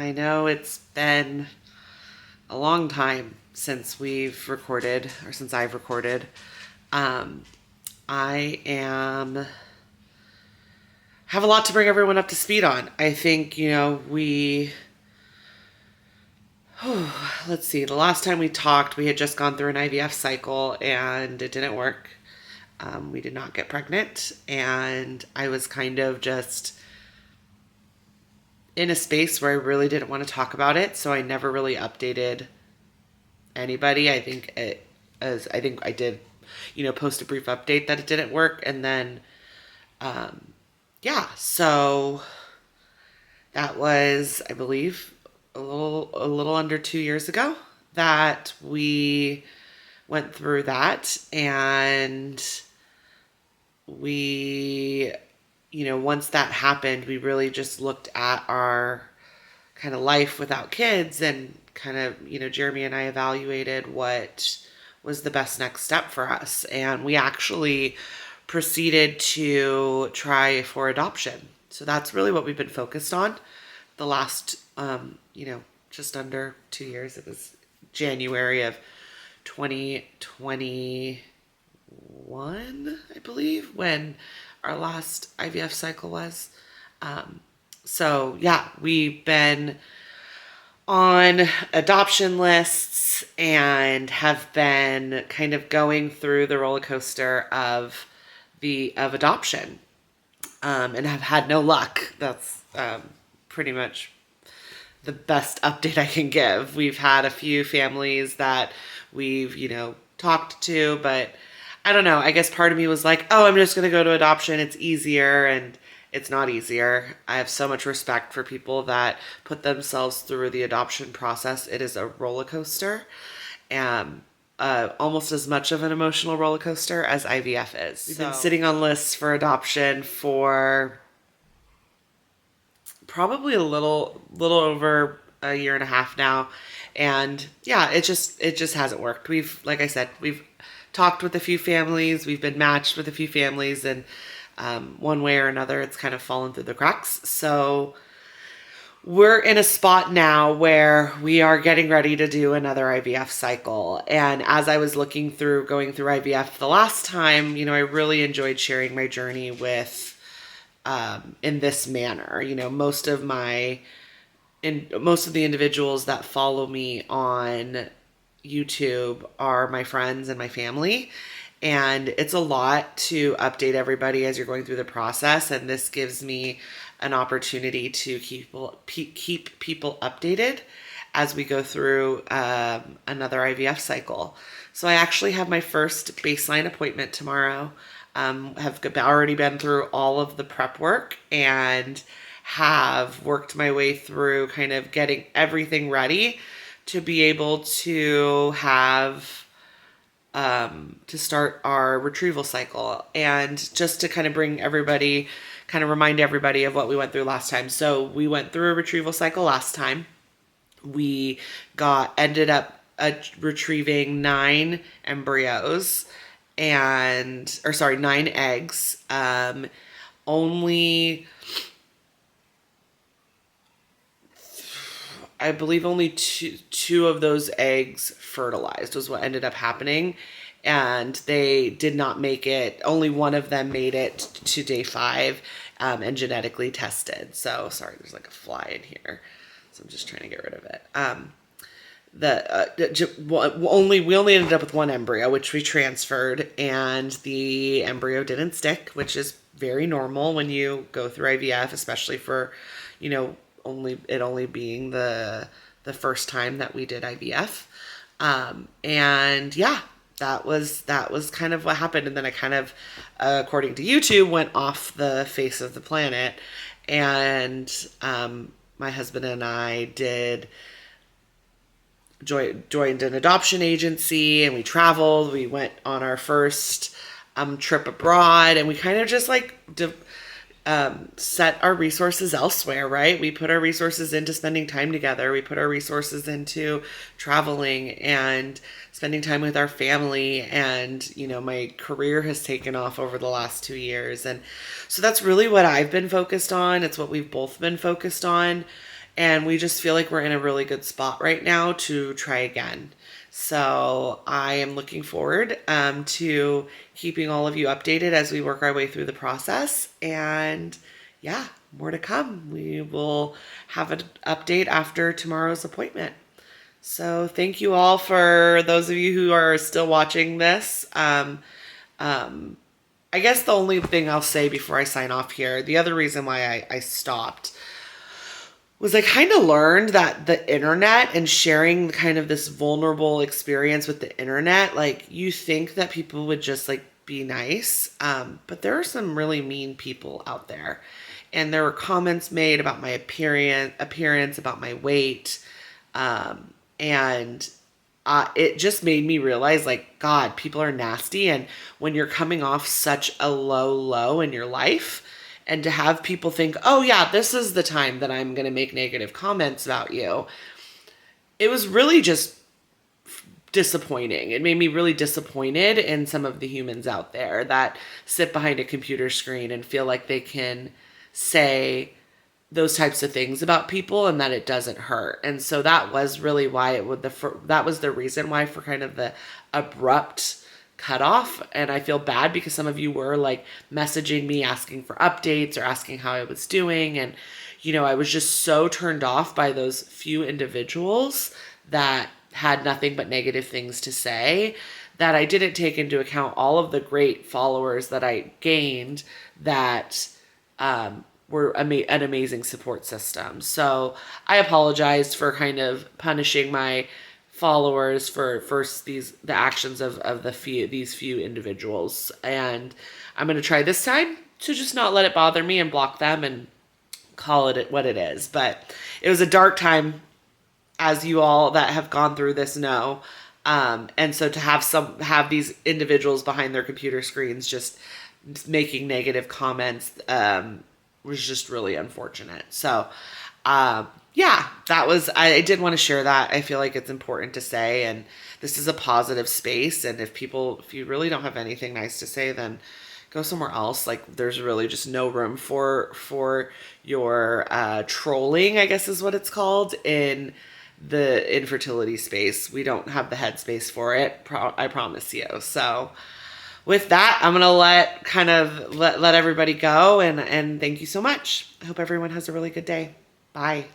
I know it's been a long time since we've recorded, or since I've recorded. Um, I am have a lot to bring everyone up to speed on. I think, let's see, the last time we talked, we had just gone through an IVF cycle and it didn't work. We did not get pregnant, and I was kind of just in a space where I really didn't want to talk about it, so I never really updated anybody. I think I did, post a brief update that it didn't work, and then, yeah. So that was, I believe, a little under 2 years ago that we went through that, and we, once that happened, we really just looked at our kind of life without kids and kind of, Jeremy and I evaluated what was the best next step for us. And we actually proceeded to try for adoption. So that's really what we've been focused on the last, just under 2 years. It was January of 2021, I believe, when our last IVF cycle was. So yeah, we've been on adoption lists and have been kind of going through the roller coaster of adoption, and have had no luck. That's pretty much the best update I can give. We've had a few families that we've, talked to, but I don't know. I guess part of me was like, oh, I'm just going to go to adoption. It's easier, and it's not easier. I have so much respect for people that put themselves through the adoption process. It is a roller coaster, and almost as much of an emotional roller coaster as IVF is. We've been sitting on lists for adoption for probably a little over a year and a half now, and yeah, it just hasn't worked. Like I said, we've talked with a few families, we've been matched with a few families, and one way or another, it's kind of fallen through the cracks. So we're in a spot now where we are getting ready to do another IVF cycle. And as I was going through IVF the last time, I really enjoyed sharing my journey with, in this manner. Most of the individuals that follow me on YouTube are my friends and my family. And it's a lot to update everybody as you're going through the process. And this gives me an opportunity to keep people updated as we go through another IVF cycle. So I actually have my first baseline appointment tomorrow. Have already been through all of the prep work and have worked my way through kind of getting everything ready to be able to have to start our retrieval cycle. And just to kind of remind everybody of what we went through last time. So we went through a retrieval cycle last time. We ended up retrieving 9 embryos nine eggs. I believe only two of those eggs fertilized was what ended up happening. And they did not make it. Only one of them made it to day 5, and genetically tested. So sorry, there's like a fly in here. So I'm just trying to get rid of it. We only ended up with 1 embryo, which we transferred, and the embryo didn't stick, which is very normal when you go through IVF, especially for, only being the first time that we did IVF. And yeah, that was kind of what happened. And then I kind of, according to YouTube, went off the face of the planet. And my husband and I joined an adoption agency, and we traveled. We went on our first trip abroad, and we kind of just set our resources elsewhere, right? We put our resources into spending time together. We put our resources into traveling and spending time with our family. And, my career has taken off over the last 2 years. And so that's really what I've been focused on. It's what we've both been focused on. And we just feel like we're in a really good spot right now to try again. So I am looking forward to keeping all of you updated as we work our way through the process. And yeah, more to come. We will have an update after tomorrow's appointment. So thank you all for those of you who are still watching this. I guess the only thing I'll say before I sign off here, the other reason why I stopped was I kind of learned that the internet and sharing kind of this vulnerable experience with the internet, like you think that people would just like be nice, but there are some really mean people out there. And there were comments made about my appearance, about my weight, and it just made me realize, like, God, people are nasty. And when you're coming off such a low in your life, and to have people think, oh, yeah, this is the time that I'm going to make negative comments about you, it was really just disappointing. It made me really disappointed in some of the humans out there that sit behind a computer screen and feel like they can say those types of things about people and that it doesn't hurt. And so that was really why that was the reason why for kind of the abrupt cutoff. And I feel bad because some of you were like messaging me asking for updates or asking how I was doing. And, I was just so turned off by those few individuals that had nothing but negative things to say that I didn't take into account all of the great followers that I gained that, were an amazing support system. So I apologized for kind of punishing my followers for the actions of these few individuals. And I'm going to try this time to just not let it bother me and block them and call it what it is. But it was a dark time, as you all that have gone through this know. And so to have these individuals behind their computer screens just making negative comments, was just really unfortunate. So, yeah, I did want to share that. I feel like it's important to say, and this is a positive space. And if you really don't have anything nice to say, then go somewhere else. Like there's really just no room for your, trolling, I guess is what it's called, in the infertility space. We don't have the headspace for it. I promise you. So, with that, I'm going to let everybody go. And thank you so much. I hope everyone has a really good day. Bye.